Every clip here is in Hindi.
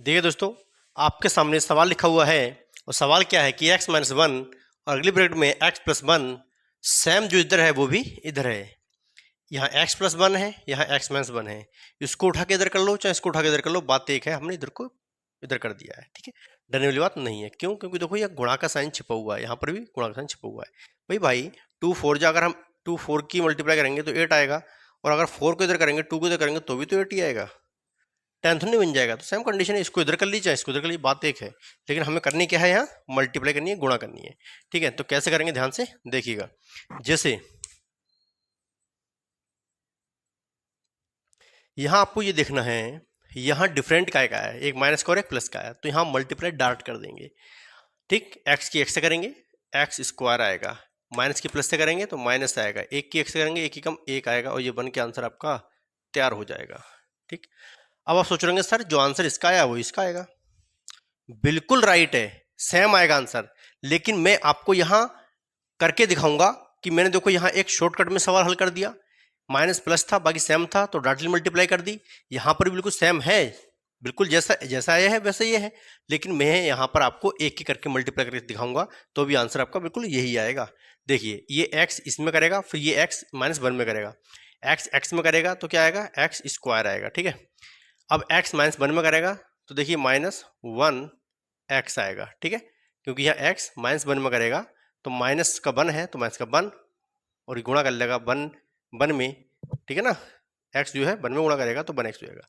देखिए दोस्तों, आपके सामने सवाल लिखा हुआ है और सवाल क्या है कि x माइनस वन और अगली ब्रैकेट में x प्लस वन, सेम जो इधर है वो भी इधर है। यहाँ x प्लस वन है, यहाँ x माइनस वन है। इसको उठा के इधर कर लो चाहे इसको उठा के इधर कर लो, बात एक है, हमने इधर को इधर कर दिया है। ठीक है, डरने वाली बात नहीं है। क्यों? क्योंकि देखो यह गुणा का साइन छिपा हुआ है, यहाँ पर भी गुणा का साइन छिपा हुआ है। भाई 2 4 जा, अगर हम 2 4 की मल्टीप्लाई करेंगे तो 8 आएगा, और अगर 4 को इधर करेंगे 2 को इधर करेंगे तो भी तो 8 ही आएगा। 10 नहीं बन जाएगा। तो सेम कंडीशन है, इसको इधर कर लीजिए इसको इधर कर लीजिए, बात एक है। लेकिन हमें करनी क्या है, यहाँ मल्टीप्लाई करनी है, गुणा करनी है। ठीक है, तो कैसे करेंगे ध्यान से देखिएगा। जैसे यहाँ आपको ये देखना है, यहाँ डिफरेंट का है, एक माइनस का और एक प्लस का है, तो यहाँ मल्टीप्लाई डायरेक्ट कर देंगे। ठीक, एक्स की एक्स से करेंगे एक्स स्क्वायर आएगा, माइनस की प्लस से करेंगे तो माइनस आएगा, एक की एक्स से करेंगे एक ही कम एक आएगा, और ये बन के आंसर आपका तैयार हो जाएगा। ठीक, अब आप सोच रहे होंगे सर जो आंसर इसका आया वो इसका आएगा। बिल्कुल राइट है, सेम आएगा आंसर। लेकिन मैं आपको यहां करके दिखाऊंगा कि मैंने देखो यहां एक शॉर्टकट में सवाल हल कर दिया, माइनस प्लस था बाकी सेम था तो डायरेक्टली मल्टीप्लाई कर दी। यहां पर बिल्कुल सेम है, बिल्कुल जैसा जैसा आया है वैसा ये है, लेकिन मैं यहां पर आपको एक ही करके मल्टीप्लाई करके दिखाऊंगा तो भी आंसर आपका बिल्कुल यही आएगा। देखिए ये एक्स इसमें करेगा, फिर ये एक्स माइनस वन में करेगा, एक्स एक्स में करेगा तो क्या आएगा, एक्स स्क्वायर आएगा। ठीक है, अब x माइनस वन में करेगा तो देखिए माइनस वन एक्स आएगा। ठीक है, क्योंकि यहाँ x माइनस वन में करेगा तो माइनस का वन है तो माइनस का वन, और ये गुणा कर लेगा वन वन में। ठीक है ना, x जो है वन में गुणा करेगा तो वन एक्स हो जाएगा।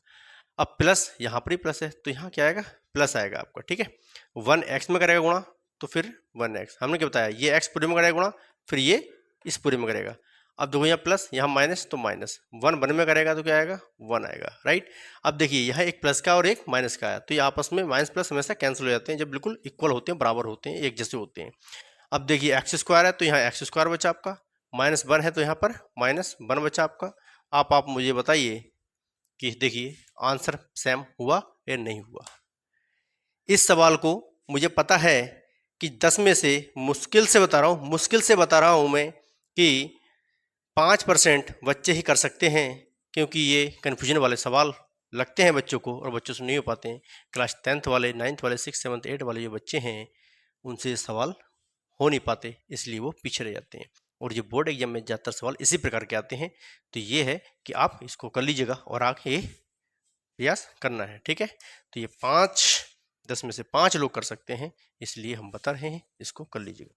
अब प्लस यहाँ पर ही प्लस है तो यहाँ क्या आएगा, प्लस आएगा आपका। ठीक है, वन एक्स में करेगा गुणा तो फिर वन एक्स, हमने क्या बताया, ये x पूरे में करेगा गुणा, फिर ये इस पूरे में करेगा। अब देखो यहाँ प्लस यहाँ माइनस तो माइनस, वन वन में करेगा तो क्या आएगा, वन आएगा। राइट, अब देखिए यहाँ एक प्लस का और एक माइनस का है, तो ये आपस में माइनस प्लस हमेशा कैंसिल हो जाते हैं जब बिल्कुल इक्वल होते हैं, बराबर होते हैं, एक जैसे होते हैं। अब देखिए एक्स स्क्वायर है तो यहाँ एक्स स्क्वायर बचा आपका, माइनस वन है तो यहाँ पर माइनस वन बचा आपका। आप मुझे बताइए कि देखिए आंसर सेम हुआ या नहीं हुआ। इस सवाल को मुझे पता है कि 10 में से मुश्किल से बता रहा हूँ, मुश्किल से बता रहा हूँ मैं कि 5% बच्चे ही कर सकते हैं, क्योंकि ये कन्फ्यूजन वाले सवाल लगते हैं बच्चों को और बच्चों से नहीं हो पाते हैं। क्लास 10th वाले, 9th वाले, 6th 7th 8th वाले जो बच्चे हैं उनसे सवाल हो नहीं पाते, इसलिए वो पीछे रह जाते हैं। और जो बोर्ड एग्जाम में ज़्यादातर सवाल इसी प्रकार के आते हैं। तो ये है कि आप इसको कर लीजिएगा और आगे ये प्रयास करना है। ठीक है, तो ये 10 में से 5 लोग कर सकते हैं, इसलिए हम बता रहे हैं, इसको कर लीजिएगा।